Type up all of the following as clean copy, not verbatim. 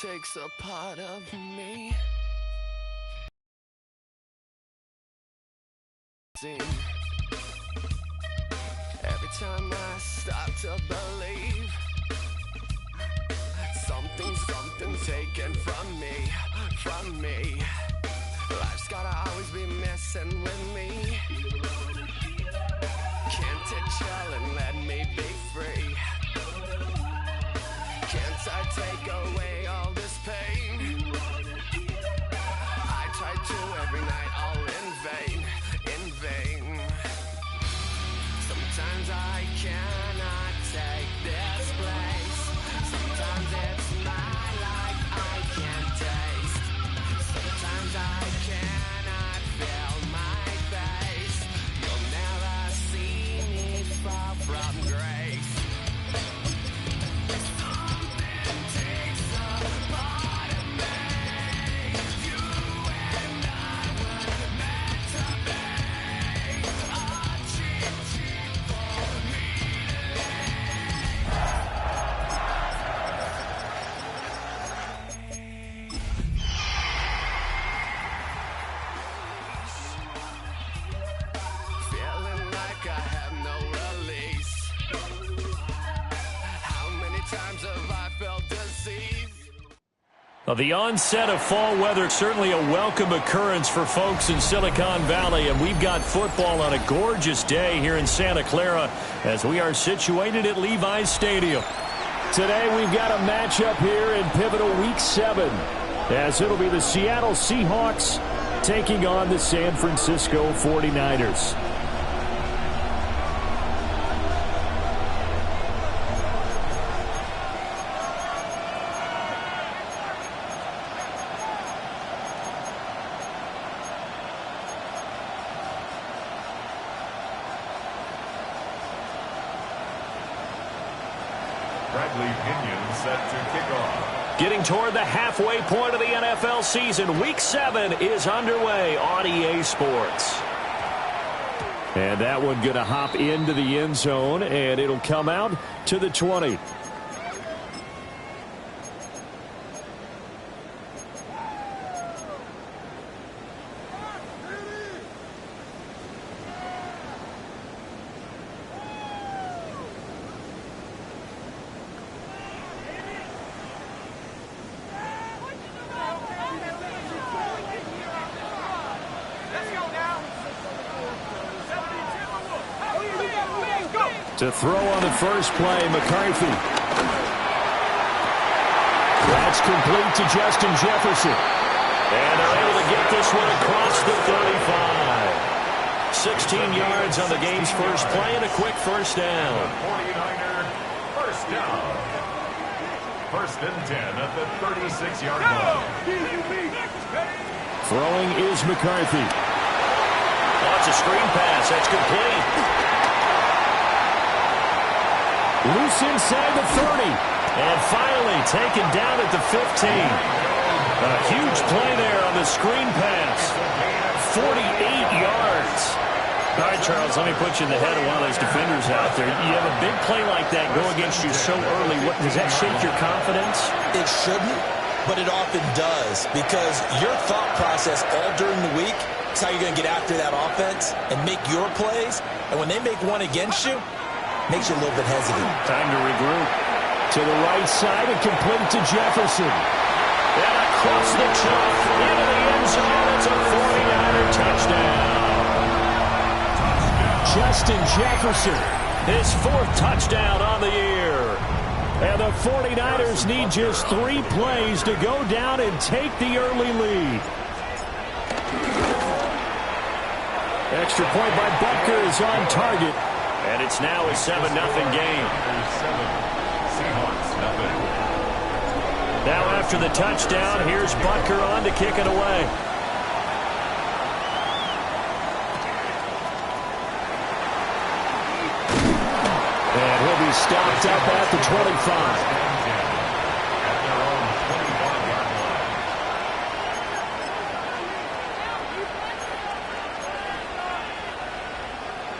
Takes a part of me. Every time I start to believe something's taken from me. Life's gotta always be messing with me. Can't it chill and let me be free? Can't I take away all this pain? I try to every night, all in vain. Sometimes I cannot take this place. Sometimes it's my life I can't taste. Sometimes I cannot feel my face. You'll never see me fall from grace. Well, the onset of fall weather, certainly a welcome occurrence for folks in Silicon Valley, and we've got football on a gorgeous day here in Santa Clara as we are situated at Levi's Stadium. Today we've got a matchup here in pivotal Week 7 as it'll be the Seattle Seahawks taking on the San Francisco 49ers. Bradley Pinion set to kick off. Getting toward the halfway point of the NFL season, Week 7 is underway on EA Sports. And that one going to hop into the end zone, and it'll come out to the 20. To throw on the first play, McCarthy. That's complete to Justin Jefferson. And they're able to get this one across the 35. 16 yards on the game's first play and a quick first down. 49er first down. First and 10 at the 36-yard line. Throwing is McCarthy. Oh, it's a screen pass. That's complete. Loose inside the 30. And finally taken down at the 15. A huge play there on the screen pass. 48 yards. All right, Charles, let me put you in the head of one of those defenders out there. You have a big play like that go against you so early. Does that shake your confidence? It shouldn't, but it often does, because your thought process all during the week is how you're going to get after that offense and make your plays. And when they make one against you, makes you a little bit hesitant. Time to regroup. To the right side and complete to Jefferson. And across the chalk into the end zone. It's a 49er touchdown. Justin Jefferson, his 4th touchdown on the year. And the 49ers need just 3 plays to go down and take the early lead. Extra point by Butker is on target. And it's now a 7-0 game. Now after the touchdown, here's Butker on to kick it away. And he'll be stopped up at the 25.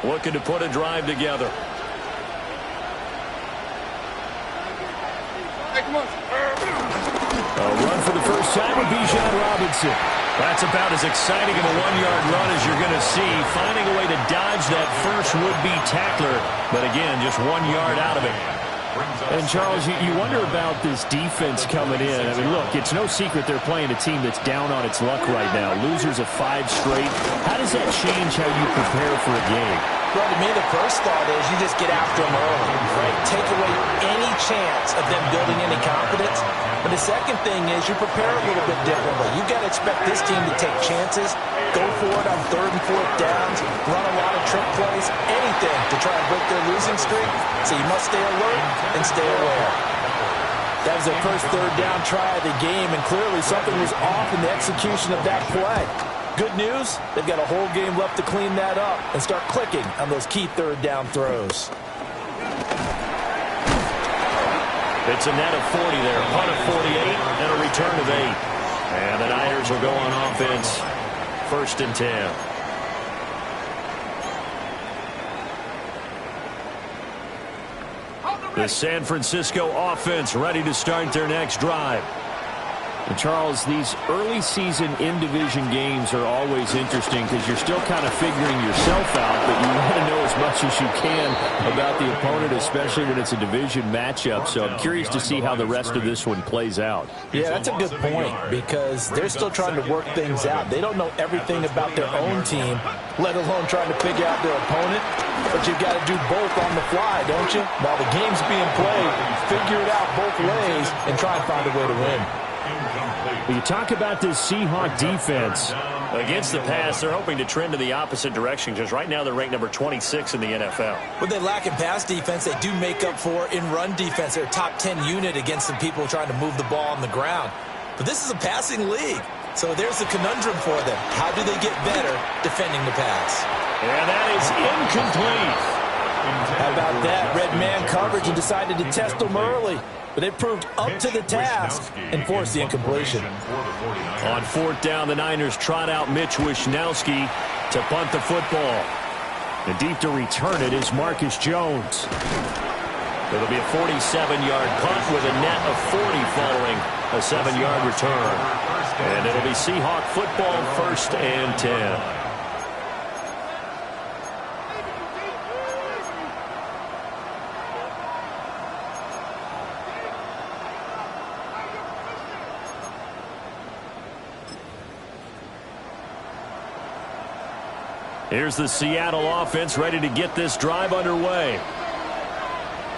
Looking to put a drive together. A run for the first time with Bijan Robinson. That's about as exciting of a 1-yard run as you're going to see. Finding a way to dodge that first would-be tackler. But again, just 1 yard out of it. And, Charles, you wonder about this defense coming in. I mean, look, it's no secret they're playing a team that's down on its luck right now. Losers of 5 straight. How does that change how you prepare for a game? Well, to me, the first thought is you just get after them early, right? Take away any chance of them building any confidence. But the second thing is you prepare a little bit differently. You've got to expect this team to take chances, go for it on 3rd and 4th downs, run a lot of trick plays, anything to try and break their losing streak. So you must stay alert and stay aware. That was their first 3rd down try of the game, and clearly something was off in the execution of that play. Good news, they've got a whole game left to clean that up and start clicking on those key 3rd down throws. It's a net of 40 there, punt of 48, and a return of 8. And the Niners will go on offense, 1st and 10. The San Francisco offense ready to start their next drive. And Charles, these early season in-division games are always interesting because you're still kind of figuring yourself out, but you want to know as much as you can about the opponent, especially when it's a division matchup. So I'm curious to see how the rest of this one plays out. Yeah, that's a good point because they're still trying to work things out. They don't know everything about their own team, let alone trying to figure out their opponent. But you've got to do both on the fly, don't you? While the game's being played, figure it out both ways and try and find a way to win. You talk about this Seahawk defense. Against the pass, they're hoping to trend in the opposite direction because right now they're ranked number 26 in the NFL. What they lack in pass defense, they do make up for in run defense. They're a top 10 unit against some people trying to move the ball on the ground. But this is a passing league. So there's the conundrum for them. How do they get better defending the pass? And that is incomplete. How about that? Red man coverage and decided to test them early. But they proved up to the task and forced the incompletion. On fourth down, the Niners trot out Mitch Wishnowski to punt the football. And deep to return it is Marcus Jones. It'll be a 47-yard punt with a net of 40 following a 7-yard return. And it'll be Seahawk football, 1st and 10. Here's the Seattle offense ready to get this drive underway.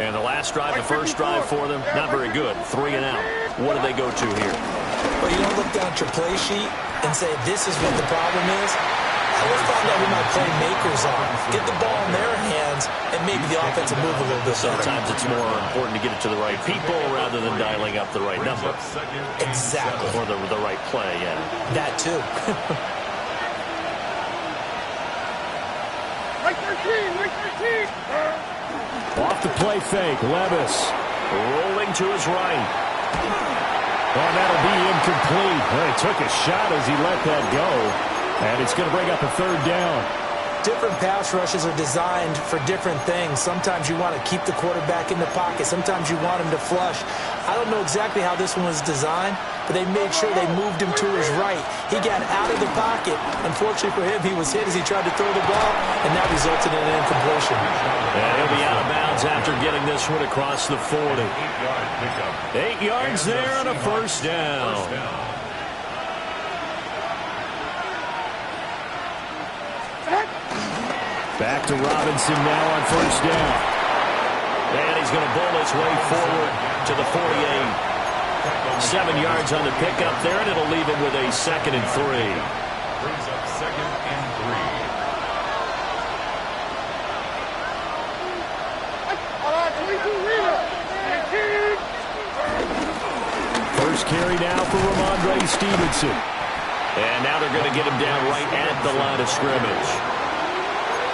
And the last drive, the first drive for them, not very good. 3 and out. What do they go to here? Well, you don't look down at your play sheet and say, this is what the problem is. I will find out who my playmakers are. Get the ball in their hands and maybe the offense will move a little bit. Sometimes it's more important to get it to the right people rather than dialing up the right number. Exactly. Or the right play, yeah. That too. Right 13, right 13. Off the play fake, Levis rolling to his right. And that'll be incomplete. Well, he took a shot as he let that go. And it's going to bring up a 3rd down. Different pass rushes are designed for different things. Sometimes you want to keep the quarterback in the pocket. Sometimes you want him to flush. I don't know exactly how this one was designed, but they made sure they moved him to his right. He got out of the pocket. Unfortunately for him, he was hit as he tried to throw the ball, and that resulted in an incompletion. And he'll be out of bounds after getting this one across the 40. 8 yards there on a 1st down. Back to Robinson now on 1st down. And he's going to bull his way forward to the 48. 7 yards on the pickup there, and it'll leave him with a 2nd and 3. Brings up 2nd and 3. First carry now for Ramondre Stevenson. And now they're going to get him down right at the line of scrimmage.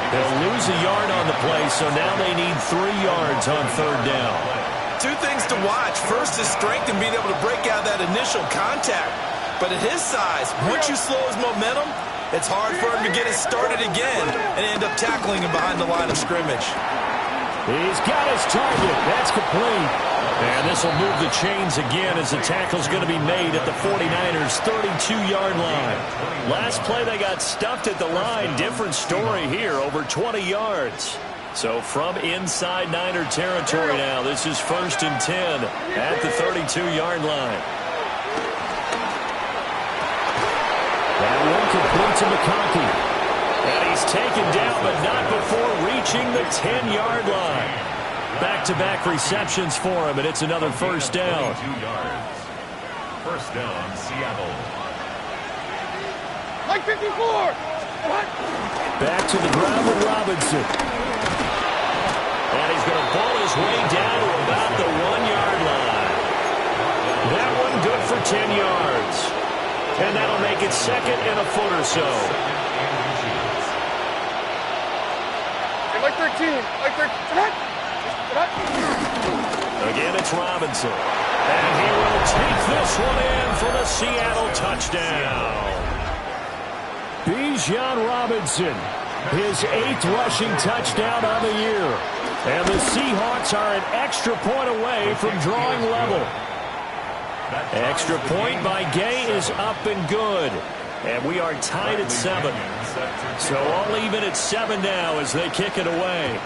They'll lose a yard on the play, so now they need 3 yards on 3rd down. 2 things to watch. First is strength and being able to break out that initial contact. But at his size, once you slow his momentum, it's hard for him to get it started again and end up tackling him behind the line of scrimmage. He's got his target. That's complete. And this will move the chains again as the tackle's going to be made at the 49ers' 32-yard line. Last play, they got stuffed at the line. Different story here, over 20 yards. So from inside Niner territory now, this is 1st and 10 at the 32-yard line. That one complete to McConkey. And he's taken down, but not before reaching the 10-yard line. Back-to-back receptions for him, and it's another 1st down. 22 yards. 1st down, Seattle. Like 54. What? Back to the ground with Robinson. And he's going to ball his way down to about the 1-yard line. That one good for 10 yards. And that'll make it 2nd and a foot or so. Like 13. Like 13. Again, it's Robinson. And he will take this one in for the Seattle touchdown. Bijan Robinson, his 8th rushing touchdown on the year. And the Seahawks are an extra point away from drawing level. Extra point by Gay is up and good. And we are tied at 7. So all even at 7 now as they kick it away.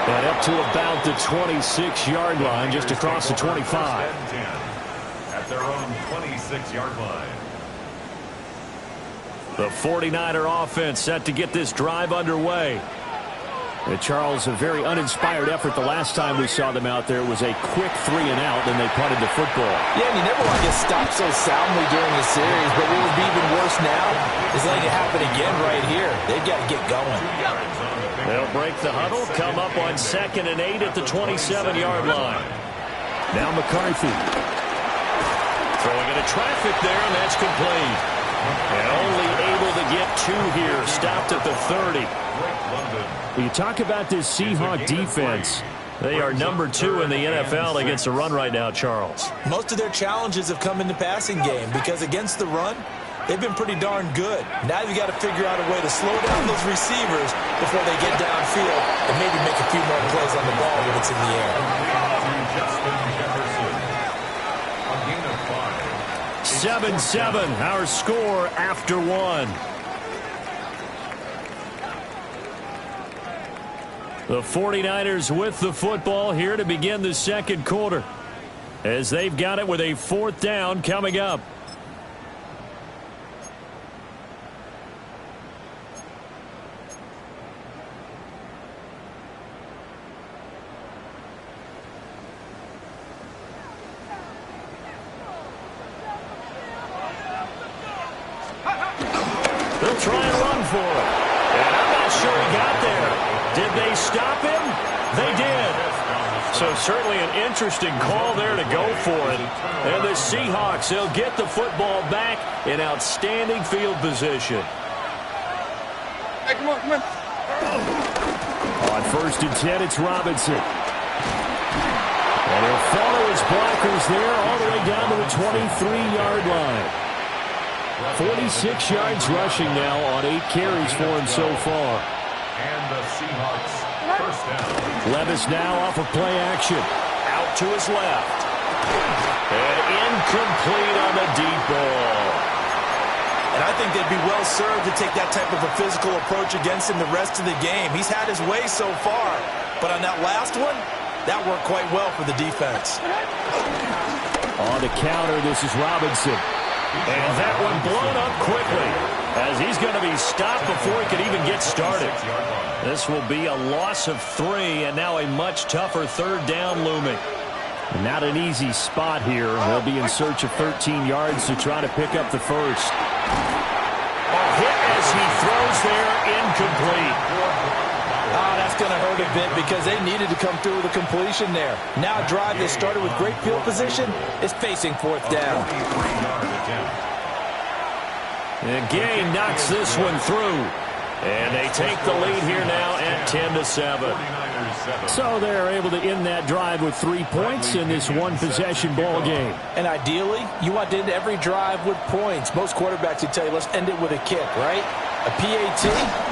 And up to about the 26-yard line, just across the 25. At their own 26-yard line. The 49er offense set to get this drive underway. And Charles, a very uninspired effort the last time we saw them out there. It was a quick 3 and out, then they punted the football. Yeah, and you never want to get stopped so soundly during the series, but what would be even worse now is letting it happen again right here. They've got to get going. They'll break the huddle, come up on 2nd and 8 at the 27-yard line. Now McCarthy. Throwing into traffic there, and that's complete. And only able to get 2 here. Stopped at the 30. You talk about this Seahawk defense. They are number 2 in the NFL against the run right now, Charles. Most of their challenges have come in the passing game because against the run, they've been pretty darn good. Now you've got to figure out a way to slow down those receivers before they get downfield and maybe make a few more plays on the ball when it's in the air. 7-7, our score after 1. The 49ers with the football here to begin the second quarter, as they've got it with a 4th down coming up. They'll try and run for it. And I'm not sure he got there. Did they stop him? They did. So certainly an interesting call there to go for it. And the Seahawks, they'll get the football back in outstanding field position. Hey, come on, come on. On 1st and 10, it's Robinson. And he'll follow his blockers there all the way down to the 23-yard line. 46 yards rushing now on 8 carries for him so far. And the Seahawks first down. Levis now off of play action. Out to his left. And incomplete on the deep ball. And I think they'd be well served to take that type of a physical approach against him the rest of the game. He's had his way so far. But on that last one, that worked quite well for the defense. On the counter, this is Robinson. And that one blown up quickly, as he's going to be stopped before he can even get started. This will be a loss of 3, and now a much tougher 3rd down looming. Not an easy spot here. They'll be in search of 13 yards to try to pick up the first. A hit as he throws there, incomplete. That's going to hurt a bit because they needed to come through with a completion there. Now a drive that started with great field position is facing 4th down. And Gay knocks this one through. And they take the lead here now at 10-7. So they're able to end that drive with 3 points in this one-possession ball game. And ideally, you want to end every drive with points. Most quarterbacks would tell you, let's end it with a kick, right? A PAT,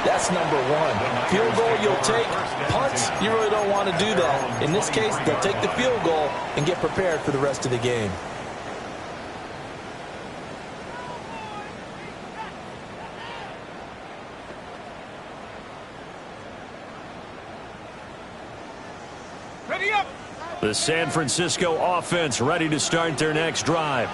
that's number 1. Field goal you'll take. Punts, you really don't want to do that. In this case, they'll take the field goal and get prepared for the rest of the game. Ready up. The San Francisco offense ready to start their next drive.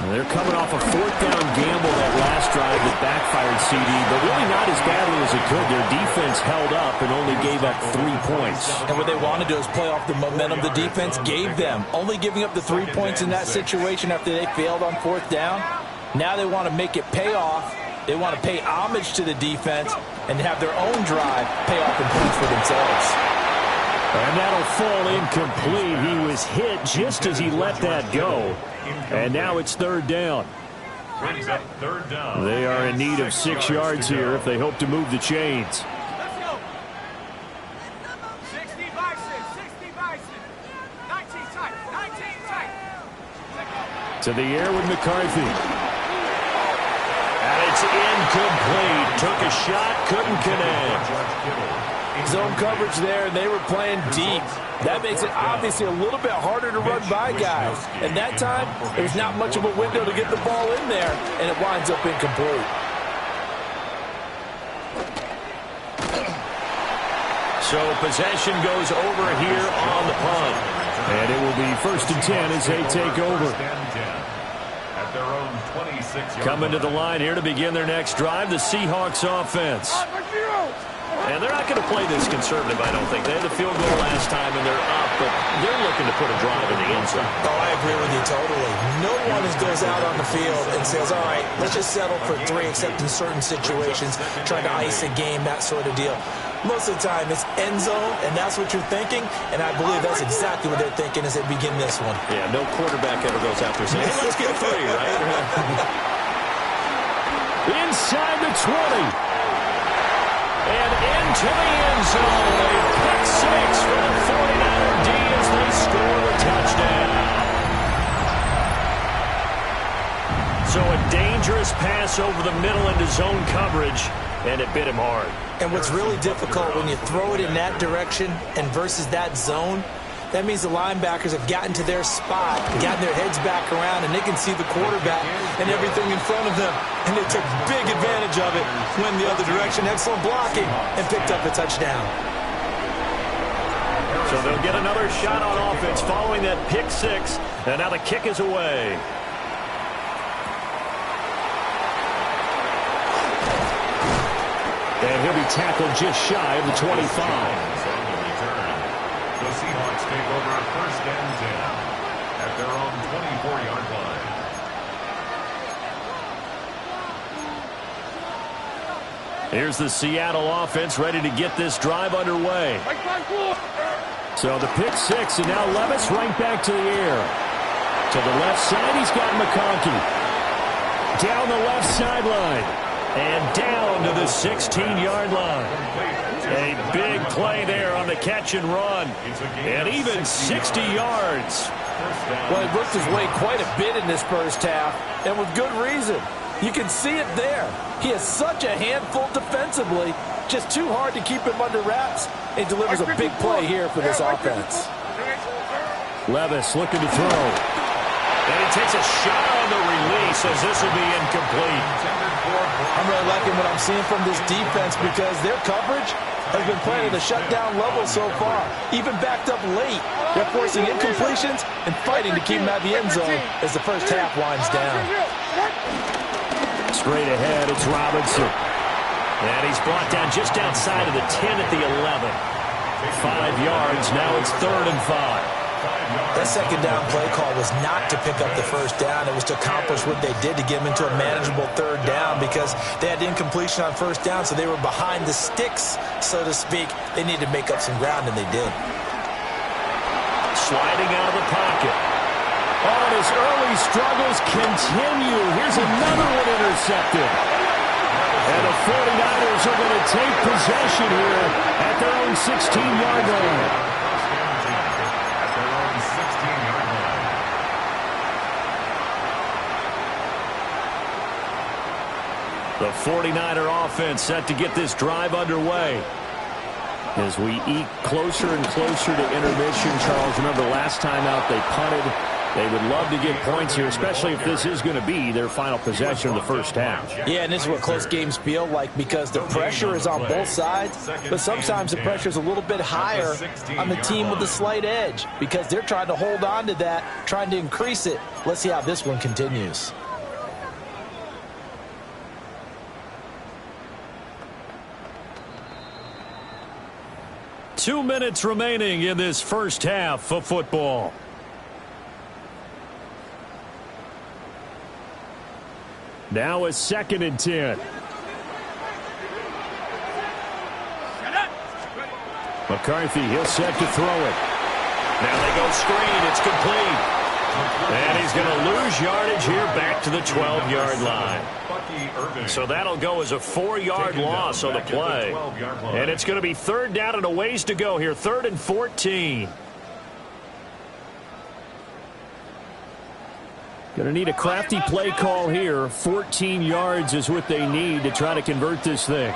They're coming off a 4th down gamble that last drive that backfired, CD, but really not as badly as it could. Their defense held up and only gave up 3 points. And what they want to do is play off the momentum the defense gave them. Only giving up the 3 points in that situation after they failed on 4th down. Now they want to make it pay off. They want to pay homage to the defense and have their own drive pay off in points for themselves. And that'll fall incomplete. He was hit just as he let that go. And now it's 3rd down. Brings up 3rd down. They are in need of 6 yards here if they hope to move the chains. Let's go. 60 bison, 60 bison. 19 tight, 19 tight. To the air with McCarthy. And it's incomplete. Took a shot, couldn't connect. Zone coverage there, and they were playing deep. That makes it obviously a little bit harder to run by guys. And that time, there's not much of a window to get the ball in there, and it winds up incomplete. So possession goes over here on the punt. And it will be 1st and 10 as they take over. At their own 26-yard Coming to the line here to begin their next drive, the Seahawks offense. And they're not going to play this conservative, I don't think. They had the field goal last time, and they're up, but they're looking to put a drive in the end zone. Oh, I agree with you totally. No one goes out on the field and says, all right, let's just settle for 3, except in certain situations, trying to ice a game, that sort of deal. Most of the time, it's end zone, and that's what you're thinking, and I believe that's exactly what they're thinking as they begin this one. Yeah, no quarterback ever goes out there saying, hey, let's get 3, right? Inside the 20. And into the end zone. A pick six for the 49er D as they score the touchdown. So a dangerous pass over the middle into zone coverage, and it bit him hard. And what's really difficult when you throw it in that direction and versus that zone, that means the linebackers have gotten to their spot, gotten their heads back around, and they can see the quarterback and everything in front of them. And they took big advantage of it, went the other direction, excellent blocking, and picked up a touchdown. So they'll get another shot on offense following that pick six, and now the kick is away. And he'll be tackled just shy of the 25. The Seahawks take over first and 10 at their own 24-yard line. Here's the Seattle offense ready to get this drive underway. So the pick six, and now Levis right back to the air. To the left side, he's got McConkey. Down the left sideline. And down to the 16-yard line. A big play there on the catch and run. And even 60 yards. Well, he worked his way quite a bit in this first half, and with good reason. You can see it there. He has such a handful defensively. Just too hard to keep him under wraps. He delivers a big play here for this offense. Levis looking to throw. And he takes a shot on the release as this will be incomplete. I'm really liking what I'm seeing from this defense because their coverage has been playing at a shutdown level so far. Even backed up late. They're forcing incompletions and fighting to keep them out of the end zone as the first half winds down. Straight ahead, it's Robinson. And he's brought down just outside of the 10 at the 11. 5 yards, now it's 3rd and 5. That second down play call was not to pick up the first down. It was to accomplish what they did to get them into a manageable 3rd down because they had incompletion on first down, so they were behind the sticks, so to speak. They needed to make up some ground, and they did. Sliding out of the pocket. Oh, and his early struggles continue. Here's another one intercepted. And the 49ers are going to take possession here at their own 16-yard line. The 49er offense set to get this drive underway. As we eke closer and closer to intermission, Charles, remember last time out they punted. They would love to get points here, especially if this is going to be their final possession of the first half. Yeah, and this is what close games feel like because the pressure is on both sides, but sometimes the pressure is a little bit higher on the team with the slight edge because they're trying to hold on to that, trying to increase it. Let's see how this one continues. Two minutes remaining in this first half of football. Now it's 2nd and 10. McCarthy, he'll set to throw it. Now they go screen. It's complete. And he's going to lose yardage here back to the 12-yard line. So that'll go as a 4-yard loss on the play. And it's going to be 3rd down and a ways to go here. 3rd and 14. Going to need a crafty play call here. 14 yards is what they need to try to convert this thing.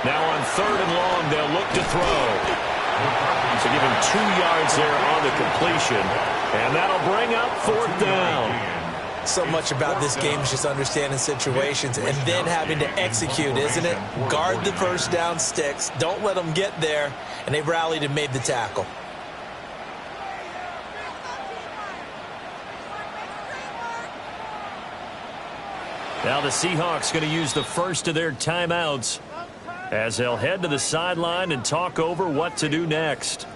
Now on 3rd and long, they'll look to throw. So give him 2 yards there on the completion. And that'll bring up 4th down. So much about this game is just understanding situations and then having to execute, isn't it? Guard the first down sticks. Don't let them get there. And they rallied and made the tackle. Now the Seahawks going to use the first of their timeouts as they'll head to the sideline and talk over what to do next.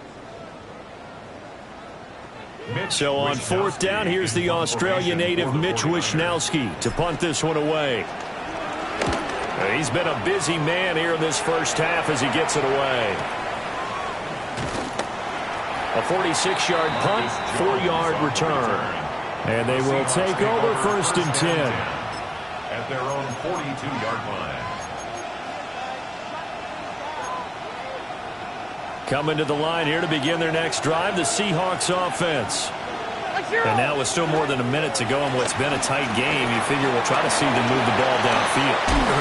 So on 4th down, here's the Australia native Mitch Wishnowsky to punt this one away. He's been a busy man here in this first half as he gets it away. A 46-yard punt, 4-yard return. And they will take over first and 10. At their own 42-yard line. Coming to the line here to begin their next drive, the Seahawks offense. And now with still more than a minute to go in what's been a tight game, you figure we'll try to see them move the ball downfield.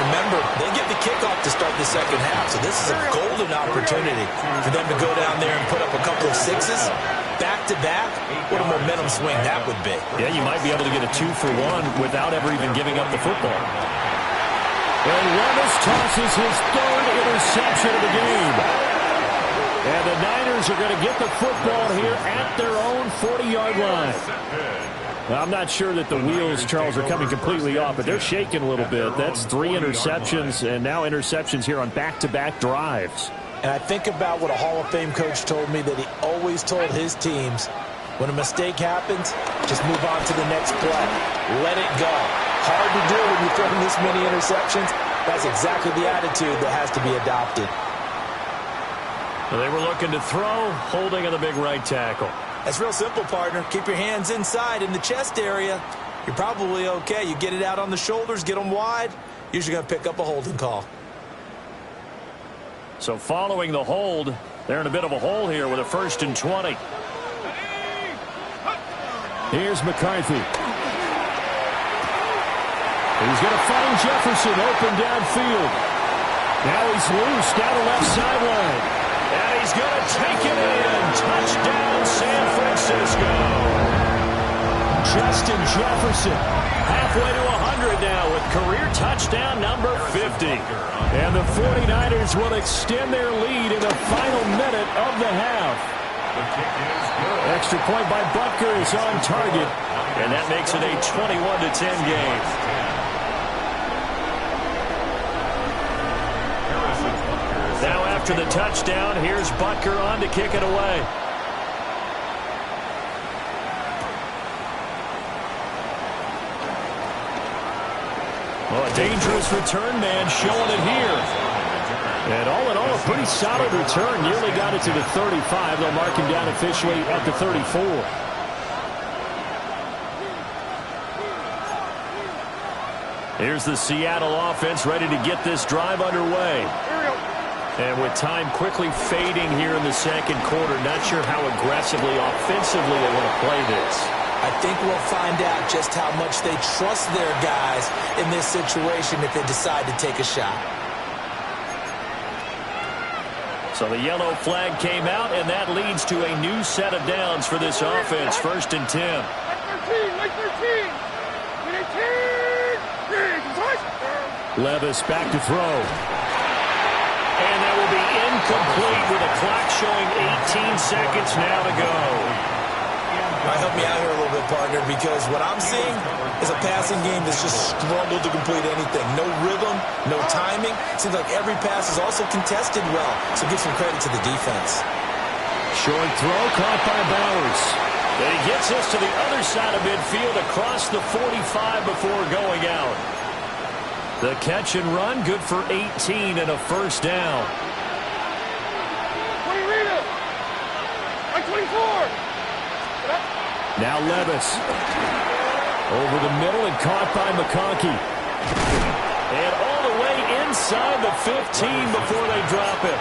Remember, they get the kickoff to start the second half, so this is a golden opportunity for them to go down there and put up a couple of sixes. Back-to-back, what a momentum swing that would be. Yeah, you might be able to get a 2-for-1 without ever even giving up the football. And Levis tosses his third interception of the game. And the Niners are going to get the football here at their own 40-yard line. Now, I'm not sure that the wheels, Charles, are coming completely off, but they're shaking a little bit. That's 3 interceptions, and now interceptions here on back-to-back drives. And I think about what a Hall of Fame coach told me that he always told his teams, when a mistake happens, just move on to the next play. Let it go. Hard to do when you're throwing this many interceptions. That's exactly the attitude that has to be adopted. Well, they were looking to throw, holding on the big right tackle. That's real simple, partner. Keep your hands inside in the chest area. You're probably okay. You get it out on the shoulders, get them wide. Usually going to pick up a holding call. So following the hold, they're in a bit of a hole here with a 1st and 20. Here's McCarthy. He's going to find Jefferson open downfield. Now he's loose down the left sideline. And he's going to take it in. Touchdown, San Francisco. Justin Jefferson halfway to 100 now with career touchdown number 50. And the 49ers will extend their lead in the final minute of the half. Extra point by Butker is on target. And that makes it a 21-10 game. Now after the touchdown, here's Butker on to kick it away. Well, a dangerous return man showing it here. And all in all, a pretty solid return. Nearly got it to the 35. They'll mark him down officially at the 34. Here's the Seattle offense ready to get this drive underway. And with time quickly fading here in the second quarter, not sure how aggressively, offensively they want to play this. I think we'll find out just how much they trust their guys in this situation if they decide to take a shot. So the yellow flag came out, and that leads to a new set of downs for this offense. 1st and 10. Like 13. Levis back to throw. And that will be incomplete with a clock showing 18 seconds now to go. Help me out here a little bit, partner, because what I'm seeing is a passing game that's just struggled to complete anything. No rhythm, no timing. Seems like every pass is also contested well, so give some credit to the defense. Short throw caught by Bowers. And he gets us to the other side of midfield across the 45 before going out. The catch and run, good for 18 and a 1st down. 20 Rita. Like 24. Now Levis. Over the middle and caught by McConkey. And all the way inside the 15 before they drop it.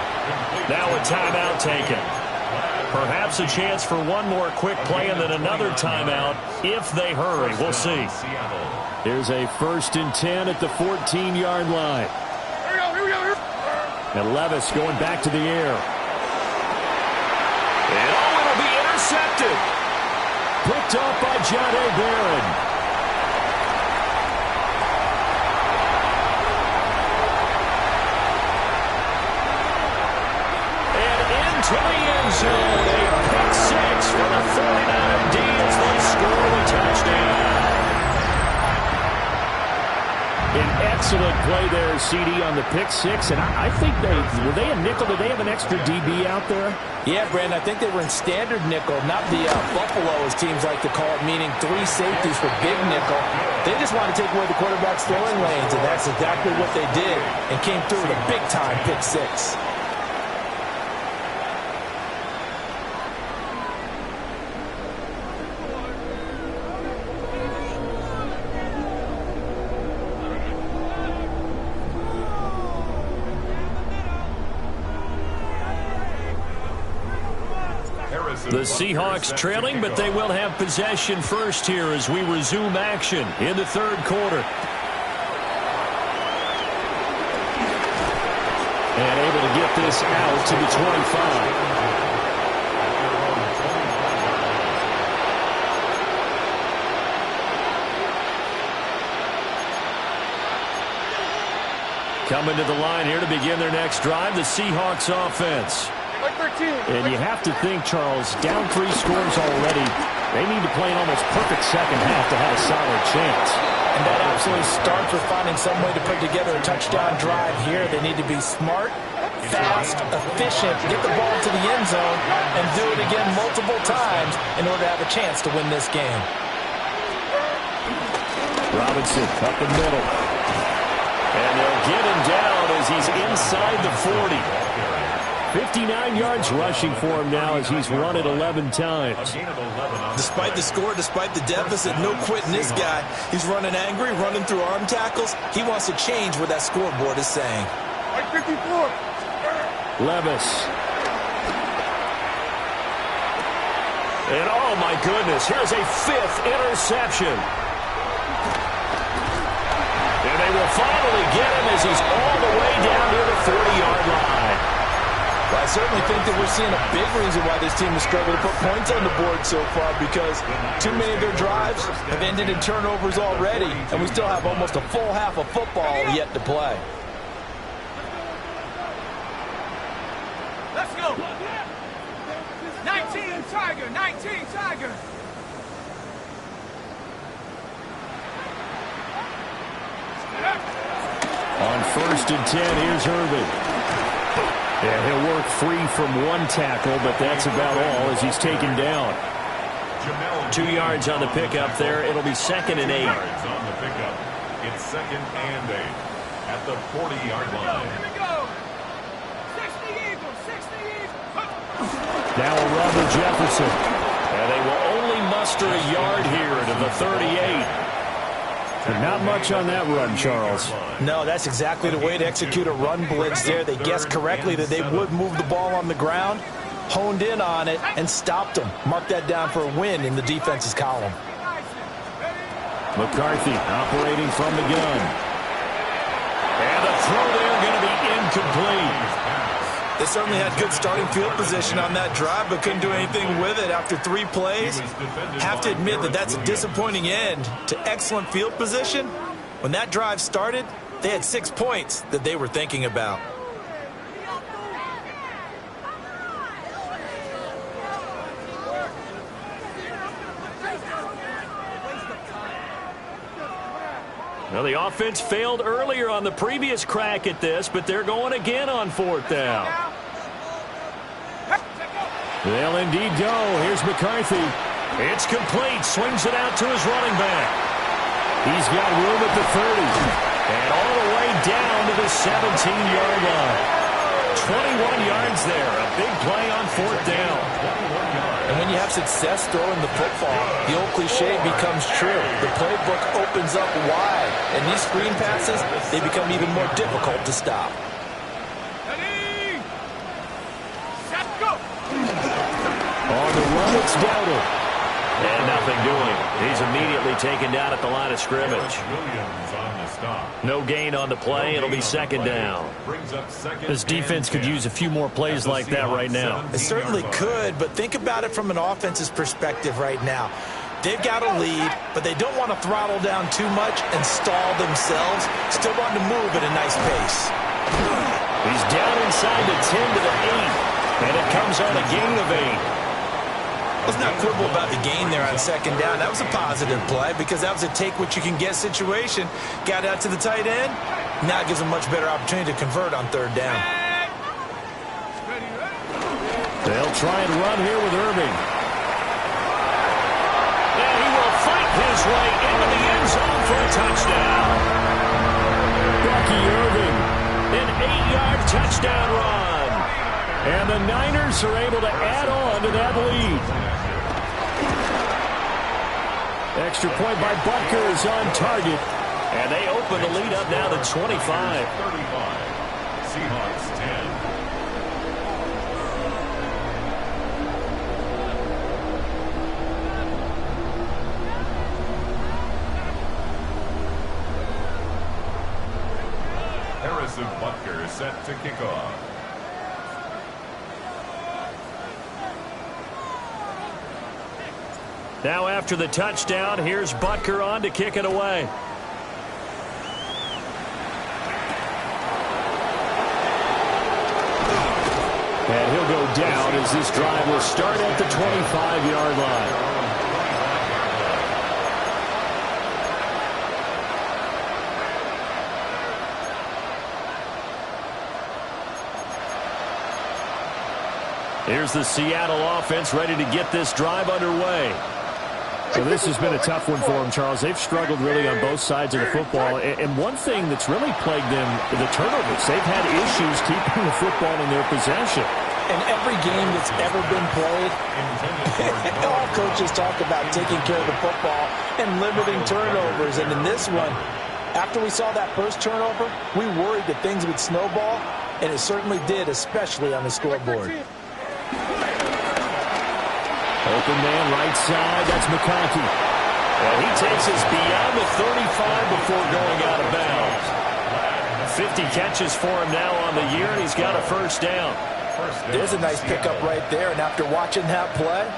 Now a timeout taken. Perhaps a chance for one more quick play and then another timeout if they hurry. We'll see. Here's a 1st and 10 at the 14-yard line. Here we go. And Levis going back to the air. And it'll be intercepted. Picked up by Jahdae Barron. And into the end zone. A pick 6 for the 49er D as they score the touchdown. An excellent play there, CD, on the pick 6. And I think were they a nickel? Did they have an extra DB out there? Yeah, Brandon, I think they were in standard nickel, not the Buffalo, as teams like to call it, meaning 3 safeties for big nickel. They just want to take away the quarterback's throwing lanes, and that's exactly what they did, and came through with a big-time pick 6. The Seahawks trailing, but they will have possession first here as we resume action in the third quarter. And able to get this out to the 25. Coming to the line here to begin their next drive, the Seahawks offense. And you have to think, Charles, down 3 scores already. They need to play an almost perfect second half to have a solid chance. And that absolutely starts with finding some way to put together a touchdown drive here. They need to be smart, fast, efficient, get the ball to the end zone, and do it again multiple times in order to have a chance to win this game. Robinson up the middle. And they'll get him down as he's inside the 40. 59 yards rushing for him now as he's run it 11 times. Despite the score, despite the deficit, no quitting this guy. He's running angry, running through arm tackles. He wants to change what that scoreboard is saying. 54. Levis. And oh my goodness, here's a 5th interception. And they will finally get him as he's all the way down near the 40-yard line. Well, I certainly think that we're seeing a big reason why this team has struggled to put points on the board so far, because too many of their drives have ended in turnovers already, and we still have almost a full half of football yet to play. Let's go. 19 Tiger, 19 Tiger. On 1st and 10, here's Irvin. And he'll work free from 1 tackle, but that's about all as he's taken down. 2 yards on the pickup there. It'll be 2nd and 8. Yards on the pickup. It's 2nd and 8 at the 40-yard line. Here we go. 60 Eagles, 60 Eagles. Now a run to Jefferson. And they will only muster a yard here to the 38. And not much on that run, Charles. No, that's exactly the way to execute a run blitz there. They guessed correctly that they would move the ball on the ground, honed in on it, and stopped them. Mark that down for a win in the defense's column. McCarthy operating from the gun. And the throw there going to be incomplete. They certainly had good starting field position on that drive, but couldn't do anything with it after 3 plays. Have to admit that that's a disappointing end to excellent field position. When that drive started, they had 6 points that they were thinking about. Well, the offense failed earlier on the previous crack at this, but they're going again on 4th down. They'll indeed go. Here's McCarthy. It's complete. Swings it out to his running back. He's got room at the 30. And all the way down to the 17-yard line. 21 yards there. A big play on 4th down. And when you have success throwing the football, the old cliche becomes true. The playbook opens up wide. And these screen passes, they become even more difficult to stop. Ready? Set, go. On the run, it's Dowdle. And nothing doing. He's immediately taken down at the line of scrimmage. Williams on the stop. No gain on the play. It'll be 2nd down. This defense could use a few more plays like that right now. It certainly could, but think about it from an offense's perspective right now. They've got a lead, but they don't want to throttle down too much and stall themselves. Still want to move at a nice pace. He's down inside the 10 to the 8. And it comes on a gain of 8. Let's not quibble about the gain there on 2nd down. That was a positive play because that was a take-what-you-can-get situation. Got out to the tight end. Now it gives them a much better opportunity to convert on 3rd down. They'll try and run here with Irving. And he will fight his way into the end zone for a touchdown. Bucky Irving, an 8-yard touchdown run. And the Niners are able to add on to that lead. Extra point by Butker is on target. And they open the lead up now to 25. 35. Seahawks 10. Butker set to kick off. Now after the touchdown, here's Butker on to kick it away. And he'll go down as this drive will start at the 25-yard line. Here's the Seattle offense ready to get this drive underway. So this has been a tough one for them, Charles. They've struggled really on both sides of the football. And one thing that's really plagued them, the turnovers. They've had issues keeping the football in their possession. In every game that's ever been played, all coaches talk about taking care of the football and limiting turnovers. And in this one, after we saw that first turnover, we worried that things would snowball, and it certainly did, especially on the scoreboard. Open man right side, that's McConkey. And he takes us beyond the 35 before going out of bounds. 50 catches for him now on the year, and he's got a first down. There's a nice pickup right there, and after watching that play,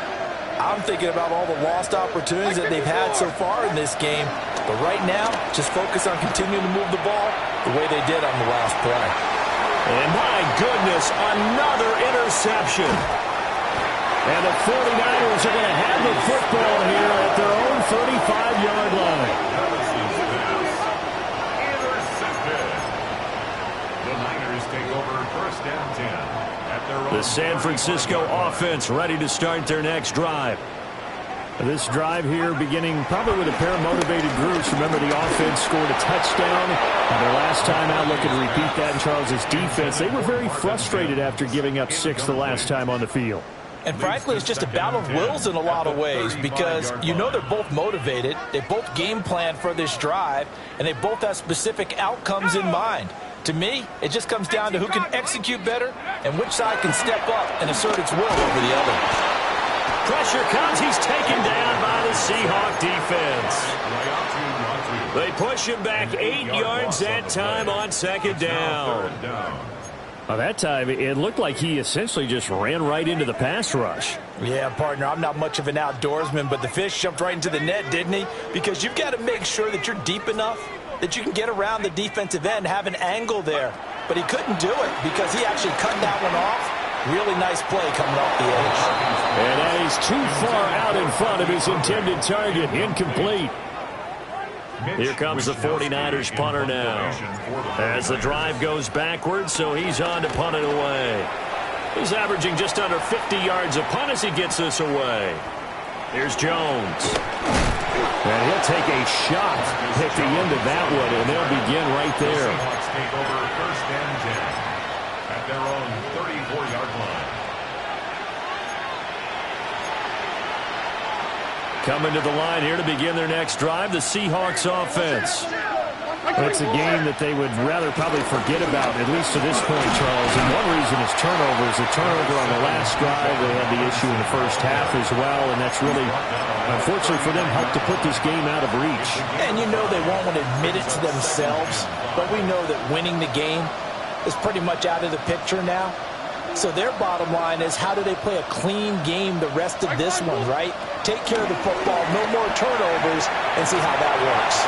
I'm thinking about all the lost opportunities that they've had so far in this game. But right now, just focus on continuing to move the ball the way they did on the last play. And my goodness, another interception. And the 49ers are going to have the football here at their own 35-yard line. Intercepted. The Niners take over first and 10 at their own. The San Francisco offense ready to start their next drive. This drive here beginning probably with a pair of motivated groups. Remember, the offense scored a touchdown. And their last time out, looking to repeat that in Charles's defense. They were very frustrated after giving up 6 the last time on the field. And frankly, it's just a battle of wills in a lot of ways because you know they're both motivated. They both game plan for this drive, and they both have specific outcomes in mind. To me, it just comes down to who can execute better and which side can step up and assert its will over the other. Pressure comes. He's taken down by the Seahawk defense. They push him back 8 yards that time on second down. Well, that time, it looked like he essentially just ran right into the pass rush. Yeah, partner, I'm not much of an outdoorsman, but the fish jumped right into the net, didn't he? Because you've got to make sure that you're deep enough that you can get around the defensive end, have an angle there. But he couldn't do it because he actually cut that one off. Really nice play coming off the edge. And that is too far out in front of his intended target. Incomplete. Here comes the 49ers punter now. As the drive goes backwards, so he's on to punt it away. He's averaging just under 50 yards a punt as he gets this away. Here's Jones. And he'll take a shot at the end of that one, and they'll begin right there. Seahawks take over first and 10 at their own 34-yard line. Coming to the line here to begin their next drive, the Seahawks offense. It's a game that they would rather probably forget about, at least to this point, Charles. And one reason is turnovers. A turnover on the last drive. They had the issue in the first half as well, and that's really, unfortunately for them, helped to put this game out of reach. And you know they won't want to admit it to themselves, but we know that winning the game is pretty much out of the picture now. So their bottom line is, how do they play a clean game the rest of this one, right? Take care of the football, no more turnovers, and see how that works.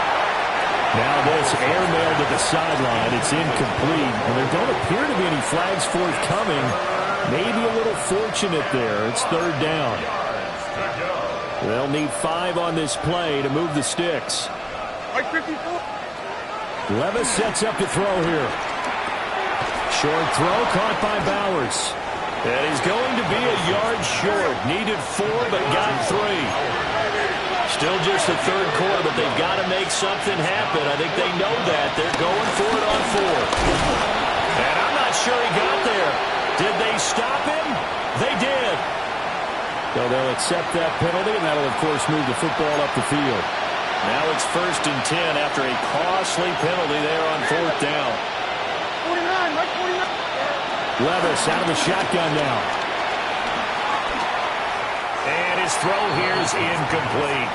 Now this airmail to the sideline. It's incomplete. And there don't appear to be any flags forthcoming. Maybe a little fortunate there. It's third down. They'll need 5 on this play to move the sticks. Levis sets up to throw here. Short throw caught by Bowers. And he's going to be a yard short. Needed 4, but got 3. Still just the third quarter, but they've got to make something happen. I think they know that. They're going for it on 4. And I'm not sure he got there. Did they stop him? They did. So they'll accept that penalty, and that'll, of course, move the football up the field. Now it's first and 10 after a costly penalty there on 4th down. 49, Mike 49. Levis out of the shotgun now. And his throw here is incomplete.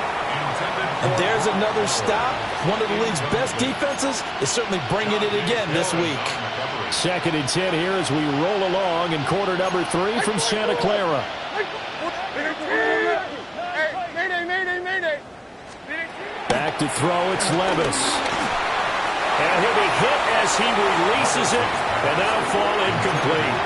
Intended And there's another stop. One of the league's best defenses is certainly bringing it again this week. 2nd and 10 here as we roll along in quarter number 3 from Santa Clara. Back to throw, it's Levis. And he'll be hit as he releases it, and that'll fall incomplete.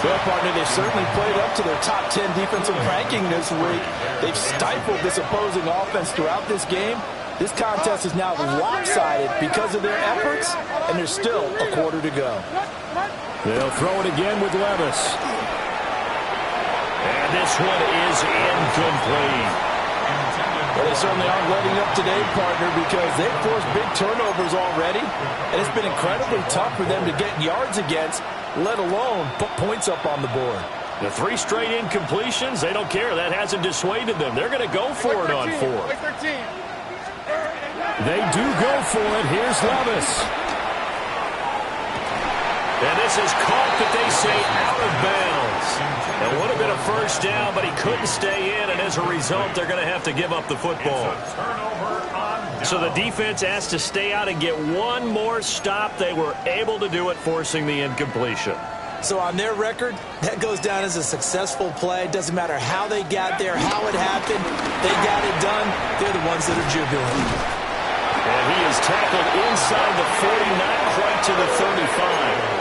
Well, partner, they've certainly played up to their top 10 defensive ranking this week. They've stifled this opposing offense throughout this game. This contest is now lopsided because of their efforts, and there's still a quarter to go. They'll throw it again with Levis. And this one is incomplete. Well, they certainly aren't letting up today, partner, because they've forced big turnovers already, and it's been incredibly tough for them to get yards against, let alone put points up on the board. The 3 straight incompletions, they don't care. That hasn't dissuaded them. They're going to go for it on 4. They do go for it. Here's Levis. And this is caught that they say out of bounds. It would have been a first down, but he couldn't stay in, and as a result, they're going to have to give up the football. So the defense has to stay out and get one more stop. They were able to do it, forcing the incompletion. So on their record, that goes down as a successful play. Doesn't matter how they got there, how it happened. They got it done. They're the ones that are jubilant. And he is tackled inside the 40, not quite to the 35.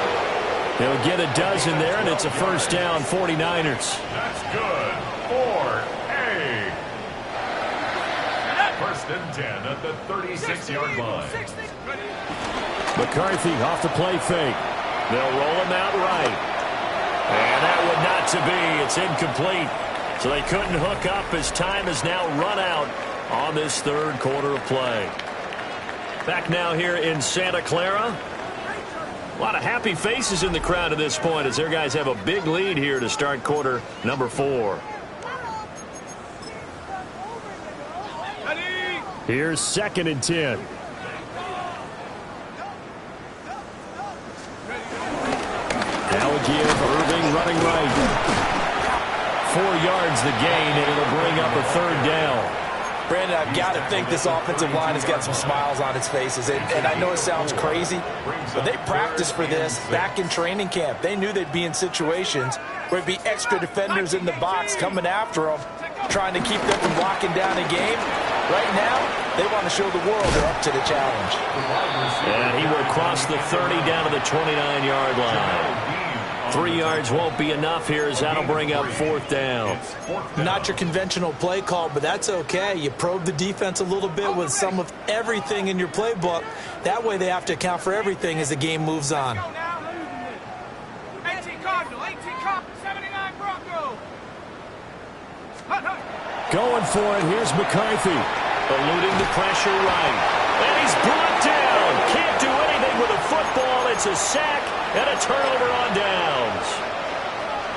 They'll get a dozen there, and it's a first down, 49ers. That's good. 4A. 1st and 10 at the 36-yard line. McCarthy off the play fake. They'll roll him out right. And that would not to be. It's incomplete. So they couldn't hook up as time has now run out on this 3rd quarter of play. Back now here in Santa Clara. A lot of happy faces in the crowd at this point as their guys have a big lead here to start quarter number 4. Here's 2nd and 10. Now again, Irving running right. 4 yards the gain, and it'll bring up a 3rd down. Brandon, I've got to think this offensive line has got some smiles on its faces. And I know it sounds crazy, but they practiced for this back in training camp. They knew they'd be in situations where it'd be extra defenders in the box coming after them, trying to keep them from locking down a game. Right now, they want to show the world they're up to the challenge. And he will cross the 30 down to the 29-yard line. 3 yards won't be enough here as that'll bring up 4th down. Not your conventional play call, but that's okay. You probe the defense a little bit with some of everything in your playbook. That way they have to account for everything as the game moves on. 18 Cardinal, 18 Cardinal, 79 Bronco. Going for it, here's McCarthy. Eluding the pressure right. And he's brought down. Can't do anything with a football. It's a sack and a turnover on downs.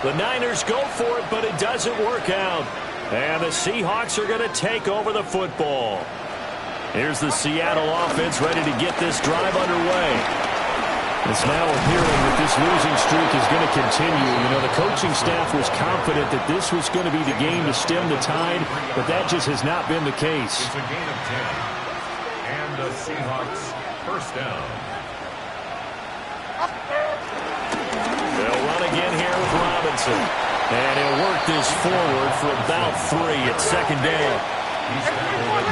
The Niners go for it, but it doesn't work out. And the Seahawks are going to take over the football. Here's the Seattle offense ready to get this drive underway. It's now appearing that this losing streak is going to continue. You know, the coaching staff was confident that this was going to be the game to stem the tide, but that just has not been the case. It's a gain of 10. And the Seahawks first down. They'll run again here with Robinson. And he'll work this forward for about 3 at 2nd down.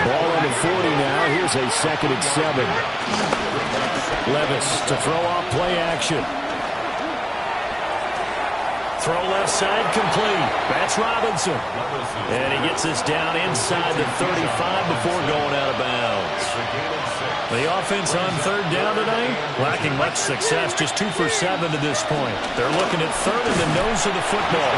Ball on the 40 now. Here's a 2nd and 7. Levis to throw off play action. Throw left side complete. That's Robinson. And he gets this down inside the 35 before going out of bounds. The offense on 3rd down tonight, lacking much success, just 2 for 7 to this point. They're looking at 3rd in the nose of the football.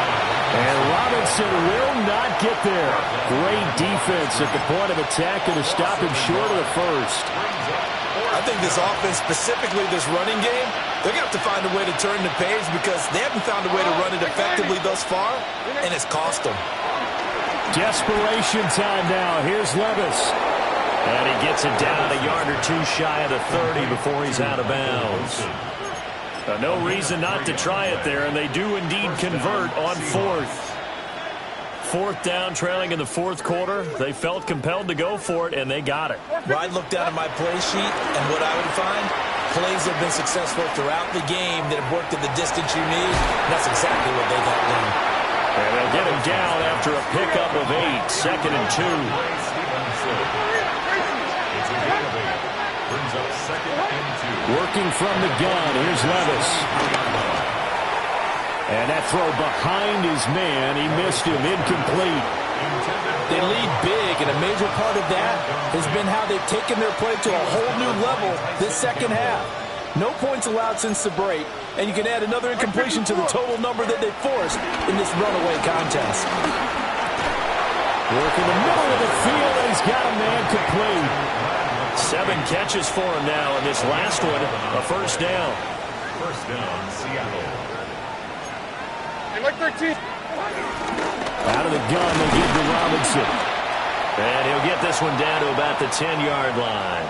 And Robinson will not get there. Great defense at the point of attack to stop him short of the first. I think this offense, specifically this running game, they're going to have to find a way to turn the page because they haven't found a way to run it effectively thus far, and it's cost them. Desperation time now. Here's Levis. And he gets it down a yard or 2 shy of the 30 before he's out of bounds. No reason not to try it there, and they do indeed convert on 4th. 4th down, trailing in the 4th quarter. They felt compelled to go for it, and they got it. Well, I looked down at my play sheet, and what I would find, plays have been successful throughout the game that have worked at the distance you need. And that's exactly what they got done. And they'll get him down after a pickup of 8, 2nd and 2. It's a gain of 8. Brings up 2nd and 2. Working from the gun, here's Levis. And that throw behind his man, he missed him, incomplete. They lead big, and a major part of that has been how they've taken their play to a whole new level this second half. No points allowed since the break, and you can add another incompletion to the total number that they forced in this runaway contest. Work in the middle of the field, and he's got a man complete. 7 catches for him now, and this last one, a first down. First down, Seattle. Like 13. Out of the gun, they give to Robinson. And he'll get this one down to about the 10-yard line.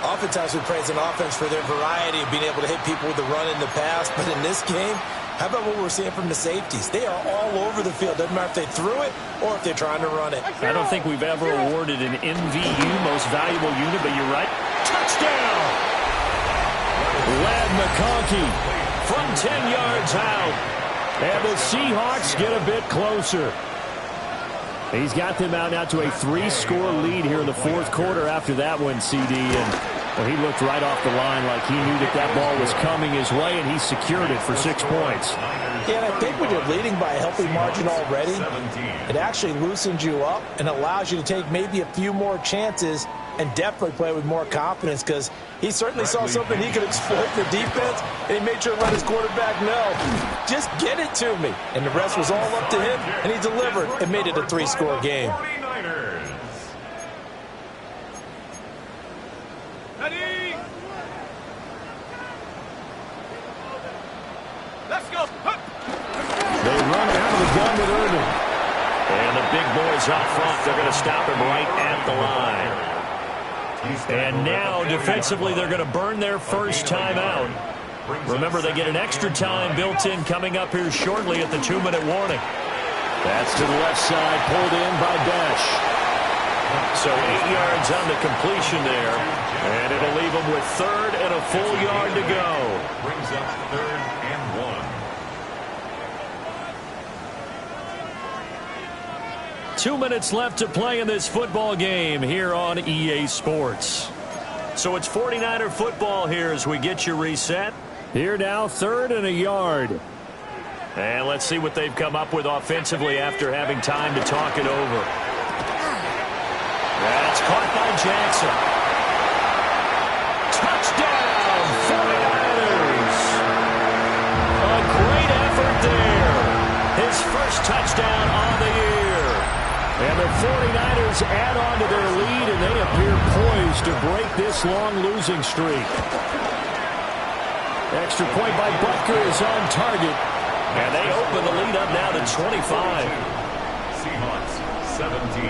Oftentimes we praise an offense for their variety of being able to hit people with the run in the pass, but in this game, how about what we're seeing from the safeties? They are all over the field. Doesn't matter if they threw it or if they're trying to run it. I don't think we've ever awarded an MVU, most valuable unit, but you're right. Touchdown! Lad McConkey from 10 yards out. And the Seahawks get a bit closer. He's got them out now to a 3-score lead here in the 4th quarter after that one, CD. And well, he looked right off the line like he knew that that ball was coming his way, and he secured it for 6 points. Yeah, and I think when you're leading by a healthy margin already, it actually loosens you up and allows you to take maybe a few more chances and definitely play with more confidence, because he certainly saw something he could exploit in the defense, and he made sure to let his quarterback know, just get it to me. And the rest was all up to him, and he delivered and made it a 3-score game. 49ers. Ready? Let's go. Hup. They run out of the gun with Irvin. And the big boys up front, they're going to stop him right at the line. And now, defensively, they're going to burn their first timeout. Remember, they get an extra time built in coming up here shortly at the 2-minute warning. That's to the left side, pulled in by Besh. So 8 yards on the completion there, and it'll leave them with 3rd and a full yard to go. Brings up 3rd and 1. 2 minutes left to play in this football game here on EA Sports. So it's 49er football here as we get you reset. Here now, 3rd and a yard. And let's see what they've come up with offensively after having time to talk it over. That's caught by Jackson. Touchdown, 49ers. A great effort there. His first touchdown on the year. And the 49ers add on to their lead, and they appear poised to break this long losing streak. Extra point by Butker is on target. And they open the lead up now to 25. Seahawks 17.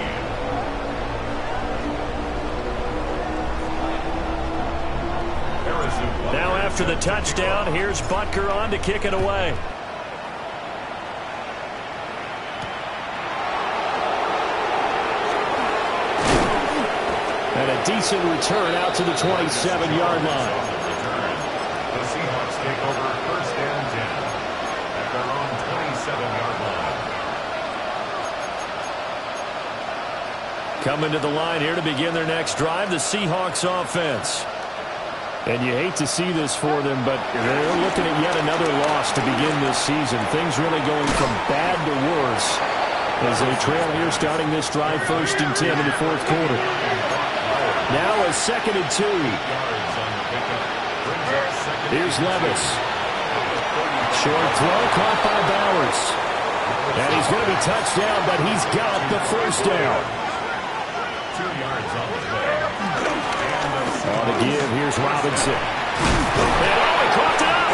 Now after the touchdown, here's Butker on to kick it away. And a decent return out to the 27-yard line. The Seahawks take over 1st and 10 at their own 27-yard line. Coming to the line here to begin their next drive, the Seahawks offense. And you hate to see this for them, but they're looking at yet another loss to begin this season. Things really going from bad to worse as they trail here starting this drive 1st and 10 in the 4th quarter. Now a 2nd and 2. Here's Levis. Short throw caught by Bowers. And he's going to be touched down, but he's got the first down. 2 yards on the play. On the give, here's Robinson. And he caught it up.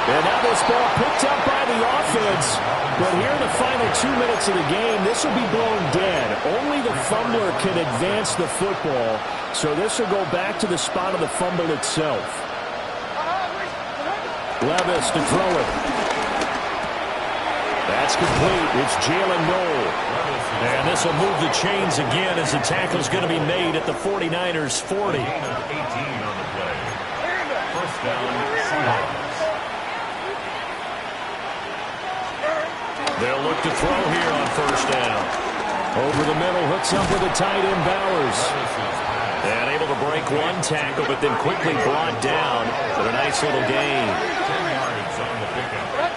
And now this ball picked up by the offense. But here in the final 2 minutes of the game, this will be blown dead. Only the fumbler can advance the football. So this will go back to the spot of the fumble itself. Levis to throw it. That's complete. It's Jalen Noel. And this will move the chains again as the tackle's going to be made at the 49ers 40. 18 on the play. First down, Seahawks. They'll look to throw here on first down. Over the middle, hooks up with a tight end, Bowers. And able to break one tackle, but then quickly brought down with a nice little gain. 10 yards on the pickup.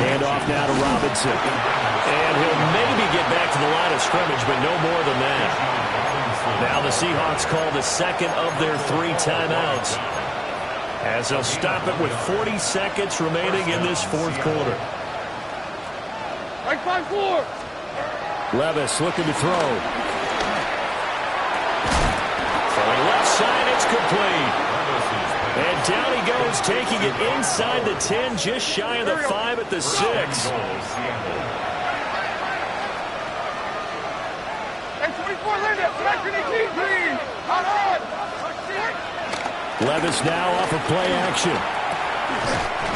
Hand off now to Robinson. And he'll maybe get back to the line of scrimmage, but no more than that. Now the Seahawks call the second of their 3 timeouts, as they'll stop it with 40 seconds remaining in this fourth quarter. Right 5-4. Levis looking to throw. Throwing left side, it's complete. And down he goes, taking it inside the 10, just shy of the 5 at the 6. And 24 Linda, selection 18, please. Not on. Levis now off of play action.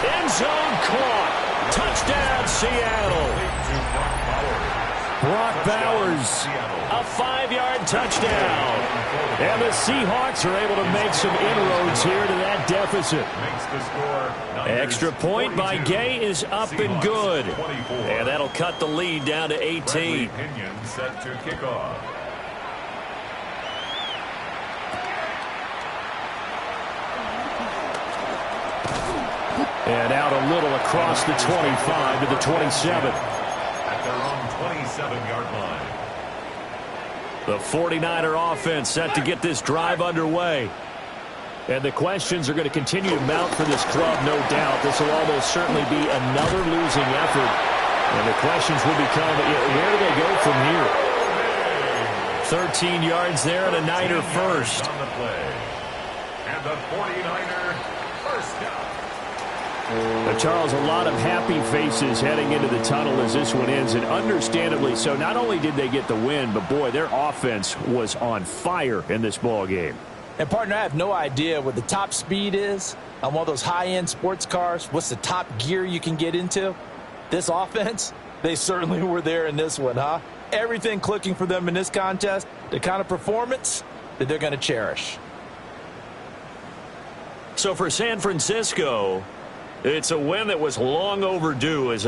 End zone caught. Touchdown, Seattle. Brock Bowers, a 5-yard touchdown. And the Seahawks are able to make some inroads here to that deficit. Extra point by Gay is up and good. And that'll cut the lead down to 18. Set to kick off. And out a little across the 25 to the 27. At their own 27-yard line. The 49er offense set to get this drive underway. And the questions are going to continue to mount for this club, no doubt. This will almost certainly be another losing effort. And the questions will become, where do they go from here? 13 yards there and a Niner first. On the play. And the 49er first down. Charles, a lot of happy faces heading into the tunnel as this one ends, and understandably so. Not only did they get the win, but boy, their offense was on fire in this ball game. And partner, I have no idea what the top speed is on one of those high-end sports cars. What's the top gear you can get into? This offense, they certainly were there in this one, huh? Everything clicking for them in this contest, the kind of performance that they're going to cherish. So for San Francisco, it's a win that was long overdue as they